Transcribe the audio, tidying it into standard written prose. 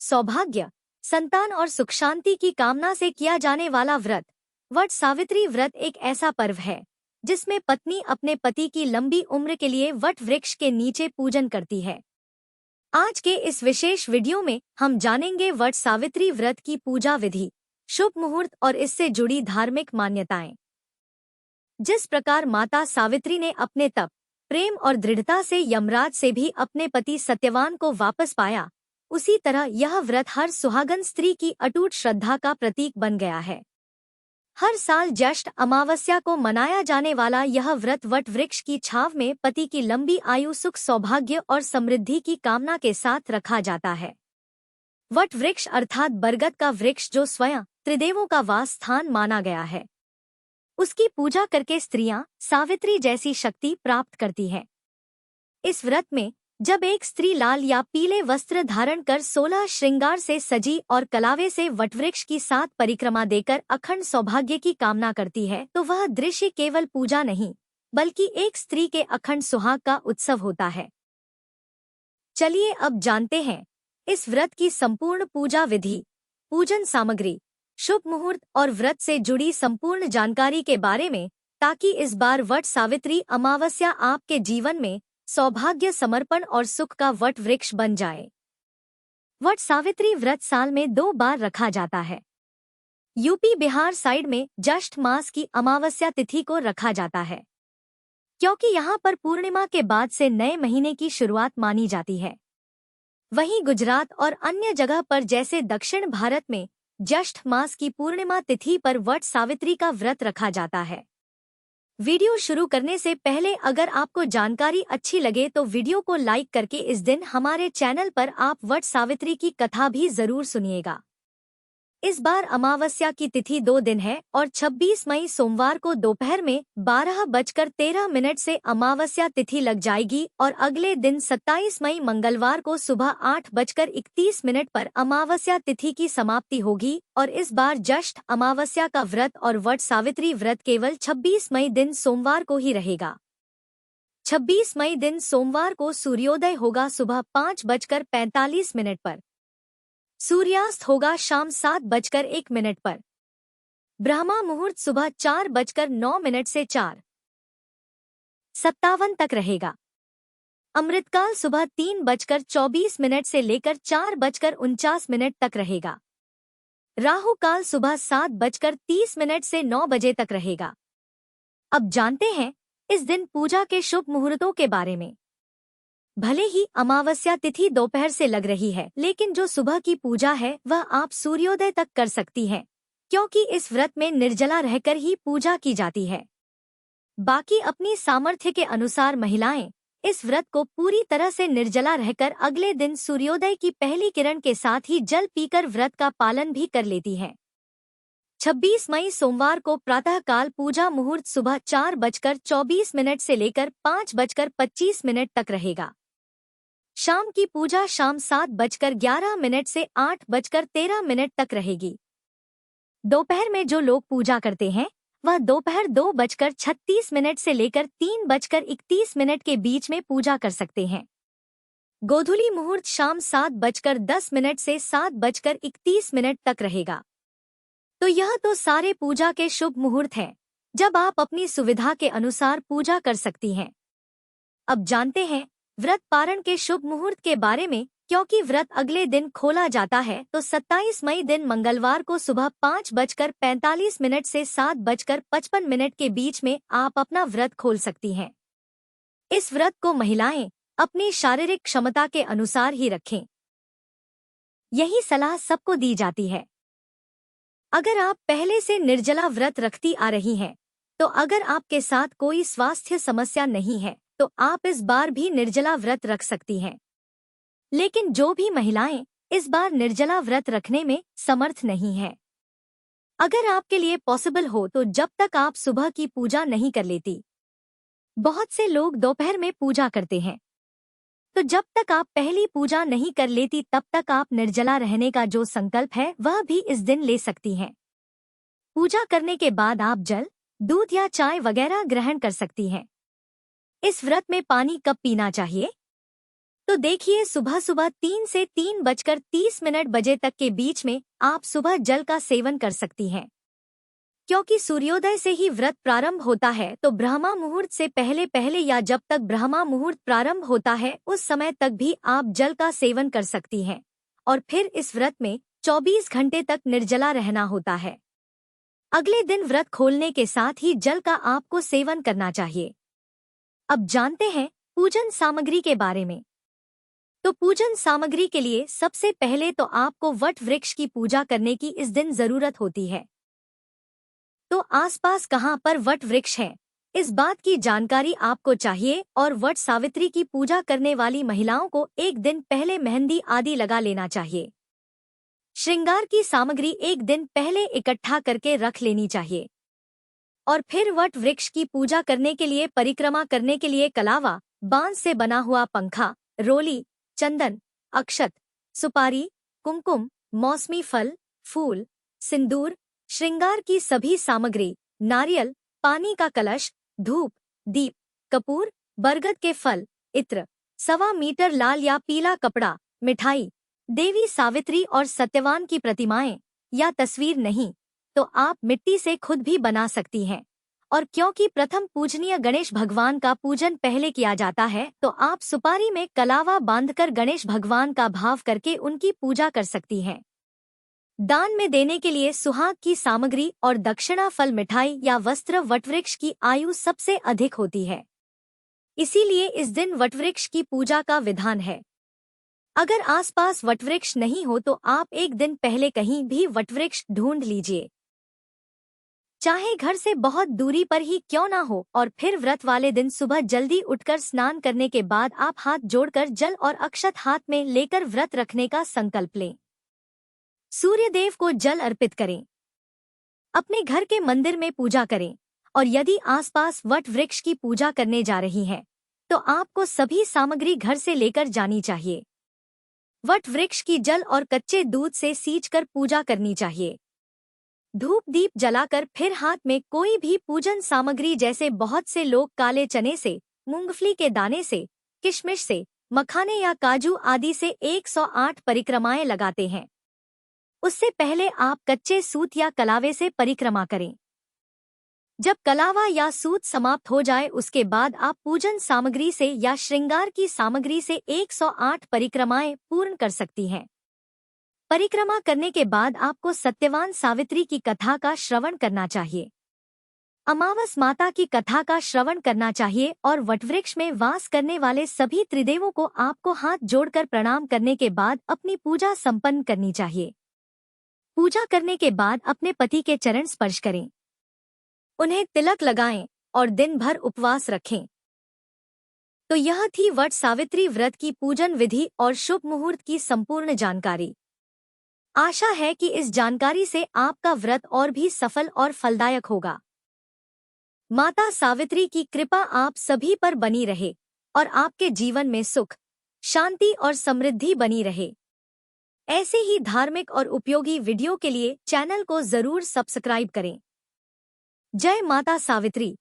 सौभाग्य, संतान और सुख शांति की कामना से किया जाने वाला व्रत। वट सावित्री व्रत एक ऐसा पर्व है जिसमें पत्नी अपने पति की लंबी उम्र के लिए वट वृक्ष के नीचे पूजन करती है। आज के इस विशेष वीडियो में हम जानेंगे वट सावित्री व्रत की पूजा विधि, शुभ मुहूर्त और इससे जुड़ी धार्मिक मान्यताएं। जिस प्रकार माता सावित्री ने अपने तप, प्रेम और दृढ़ता से यमराज से भी अपने पति सत्यवान को वापस पाया, उसी तरह यह व्रत हर सुहागन स्त्री की अटूट श्रद्धा का प्रतीक बन गया है। हर साल ज्येष्ठ अमावस्या को मनाया जाने वाला यह व्रत वट वृक्ष की छाव में पति की लंबी आयु, सुख, सौभाग्य और समृद्धि की कामना के साथ रखा जाता है। वट वृक्ष अर्थात बरगद का वृक्ष जो स्वयं त्रिदेवों का वास स्थान माना गया है, उसकी पूजा करके स्त्रियां सावित्री जैसी शक्ति प्राप्त करती हैं। इस व्रत में जब एक स्त्री लाल या पीले वस्त्र धारण कर 16 श्रृंगार से सजी और कलावे से वटवृक्ष की 7 परिक्रमा देकर अखंड सौभाग्य की कामना करती है, तो वह दृश्य केवल पूजा नहीं बल्कि एक स्त्री के अखंड सुहाग का उत्सव होता है। चलिए अब जानते हैं इस व्रत की संपूर्ण पूजा विधि, पूजन सामग्री, शुभ मुहूर्त और व्रत से जुड़ी संपूर्ण जानकारी के बारे में, ताकि इस बार वट सावित्री अमावस्या आपके जीवन में सौभाग्य, समर्पण और सुख का वट वृक्ष बन जाए। वट सावित्री व्रत साल में 2 बार रखा जाता है। यूपी बिहार साइड में ज्येष्ठ मास की अमावस्या तिथि को रखा जाता है, क्योंकि यहाँ पर पूर्णिमा के बाद से नए महीने की शुरुआत मानी जाती है। वहीं गुजरात और अन्य जगह पर जैसे दक्षिण भारत में ज्येष्ठ मास की पूर्णिमा तिथि पर वट सावित्री का व्रत रखा जाता है। वीडियो शुरू करने से पहले अगर आपको जानकारी अच्छी लगे तो वीडियो को लाइक करके इस दिन हमारे चैनल पर आप वट सावित्री की कथा भी जरूर सुनिएगा। इस बार अमावस्या की तिथि 2 दिन है और 26 मई सोमवार को दोपहर में 12:13 से अमावस्या तिथि लग जाएगी और अगले दिन 27 मई मंगलवार को सुबह 8:31 पर अमावस्या तिथि की समाप्ति होगी। और इस बार ज्येष्ठ अमावस्या का व्रत और वट सावित्री व्रत केवल 26 मई दिन सोमवार को ही रहेगा। 26 मई दिन सोमवार को सूर्योदय होगा सुबह 5:45 पर। सूर्यास्त होगा शाम 7:01 पर। ब्रह्मा मुहूर्त सुबह 4:09 से 4:57 तक रहेगा। अमृतकाल सुबह 3:24 से लेकर 4:49 तक रहेगा। राहु काल सुबह 7:30 से 9 बजे तक रहेगा। अब जानते हैं इस दिन पूजा के शुभ मुहूर्तों के बारे में। भले ही अमावस्या तिथि दोपहर से लग रही है, लेकिन जो सुबह की पूजा है वह आप सूर्योदय तक कर सकती हैं, क्योंकि इस व्रत में निर्जला रहकर ही पूजा की जाती है। बाकी अपनी सामर्थ्य के अनुसार महिलाएं इस व्रत को पूरी तरह से निर्जला रहकर अगले दिन सूर्योदय की पहली किरण के साथ ही जल पीकर व्रत का पालन भी कर लेती हैं। 26 मई सोमवार को प्रातःकाल पूजा मुहूर्त सुबह 4:24 से लेकर 5:25 तक रहेगा। शाम की पूजा शाम 7:11 से 8:13 तक रहेगी। दोपहर में जो लोग पूजा करते हैं वह दोपहर 2:36 से लेकर 3:31 के बीच में पूजा कर सकते हैं। गोधूली मुहूर्त शाम 7:10 से 7:31 तक रहेगा। तो यह तो सारे पूजा के शुभ मुहूर्त हैं, जब आप अपनी सुविधा के अनुसार पूजा कर सकती हैं। अब जानते हैं व्रत पारण के शुभ मुहूर्त के बारे में। क्योंकि व्रत अगले दिन खोला जाता है, तो 27 मई दिन मंगलवार को सुबह 5:45 से 7:55 के बीच में आप अपना व्रत खोल सकती हैं। इस व्रत को महिलाएं अपनी शारीरिक क्षमता के अनुसार ही रखें, यही सलाह सबको दी जाती है। अगर आप पहले से निर्जला व्रत रखती आ रही हैं, तो अगर आपके साथ कोई स्वास्थ्य समस्या नहीं है तो आप इस बार भी निर्जला व्रत रख सकती हैं। लेकिन जो भी महिलाएं इस बार निर्जला व्रत रखने में समर्थ नहीं हैं, अगर आपके लिए पॉसिबल हो तो जब तक आप सुबह की पूजा नहीं कर लेती, बहुत से लोग दोपहर में पूजा करते हैं, तो जब तक आप पहली पूजा नहीं कर लेती तब तक आप निर्जला रहने का जो संकल्प है वह भी इस दिन ले सकती हैं। पूजा करने के बाद आप जल, दूध या चाय वगैरह ग्रहण कर सकती हैं। इस व्रत में पानी कब पीना चाहिए? तो देखिए, सुबह सुबह 3 से 3:30 बजे तक के बीच में आप सुबह जल का सेवन कर सकती हैं। क्योंकि सूर्योदय से ही व्रत प्रारंभ होता है, तो ब्रह्मा मुहूर्त से पहले पहले या जब तक ब्रह्मा मुहूर्त प्रारंभ होता है उस समय तक भी आप जल का सेवन कर सकती हैं। और फिर इस व्रत में 24 घंटे तक निर्जला रहना होता है। अगले दिन व्रत खोलने के साथ ही जल का आपको सेवन करना चाहिए। अब जानते हैं पूजन सामग्री के बारे में। तो पूजन सामग्री के लिए सबसे पहले तो आपको वट वृक्ष की पूजा करने की इस दिन जरूरत होती है। तो आसपास कहाँ पर वट वृक्ष है, इस बात की जानकारी आपको चाहिए और वट सावित्री की पूजा करने वाली महिलाओं को एक दिन पहले मेहंदी आदि लगा लेना चाहिए। श्रृंगार की सामग्री एक दिन पहले इकट्ठा करके रख लेनी चाहिए। और फिर वट वृक्ष की पूजा करने के लिए परिक्रमा करने के लिए कलावा, बांस से बना हुआ पंखा, रोली, चंदन, अक्षत, सुपारी, कुमकुम, मौसमी फल, फूल, सिंदूर, श्रृंगार की सभी सामग्री, नारियल, पानी का कलश, धूप, दीप, कपूर, बरगद के फल, इत्र, 1.25 मीटर लाल या पीला कपड़ा, मिठाई, देवी सावित्री और सत्यवान की प्रतिमाएं या तस्वीर नहीं तो आप मिट्टी से खुद भी बना सकती हैं। और क्योंकि प्रथम पूजनीय गणेश भगवान का पूजन पहले किया जाता है, तो आप सुपारी में कलावा बांधकर गणेश भगवान का भाव करके उनकी पूजा कर सकती हैं। दान में देने के लिए सुहाग की सामग्री और दक्षिणा फल, मिठाई या वस्त्र वटवृक्ष की आयु सबसे अधिक होती है, इसीलिए इस दिन वटवृक्ष की पूजा का विधान है। अगर आसपास वटवृक्ष नहीं हो तो आप एक दिन पहले कहीं भी वटवृक्ष ढूंढ लीजिए, चाहे घर से बहुत दूरी पर ही क्यों ना हो। और फिर व्रत वाले दिन सुबह जल्दी उठकर स्नान करने के बाद आप हाथ जोड़कर जल और अक्षत हाथ में लेकर व्रत रखने का संकल्प लें। सूर्य देव को जल अर्पित करें, अपने घर के मंदिर में पूजा करें। और यदि आसपास वट वृक्ष की पूजा करने जा रही हैं, तो आपको सभी सामग्री घर से लेकर जानी चाहिए। वट वृक्ष की जल और कच्चे दूध से सींचकर पूजा करनी चाहिए। धूप दीप जलाकर फिर हाथ में कोई भी पूजन सामग्री, जैसे बहुत से लोग काले चने से, मूंगफली के दाने से, किशमिश से, मखाने या काजू आदि से 108 परिक्रमाएं लगाते हैं। उससे पहले आप कच्चे सूत या कलावे से परिक्रमा करें। जब कलावा या सूत समाप्त हो जाए उसके बाद आप पूजन सामग्री से या श्रृंगार की सामग्री से 108 परिक्रमाएं पूर्ण कर सकती हैं। परिक्रमा करने के बाद आपको सत्यवान सावित्री की कथा का श्रवण करना चाहिए, अमावस माता की कथा का श्रवण करना चाहिए और वटवृक्ष में वास करने वाले सभी त्रिदेवों को आपको हाथ जोड़कर प्रणाम करने के बाद अपनी पूजा संपन्न करनी चाहिए। पूजा करने के बाद अपने पति के चरण स्पर्श करें, उन्हें तिलक लगाएं और दिन भर उपवास रखें। तो यह थी वट सावित्री व्रत की पूजन विधि और शुभ मुहूर्त की संपूर्ण जानकारी। आशा है कि इस जानकारी से आपका व्रत और भी सफल और फलदायक होगा। माता सावित्री की कृपा आप सभी पर बनी रहे और आपके जीवन में सुख, शांति और समृद्धि बनी रहे। ऐसे ही धार्मिक और उपयोगी वीडियो के लिए चैनल को जरूर सब्सक्राइब करें। जय माता सावित्री।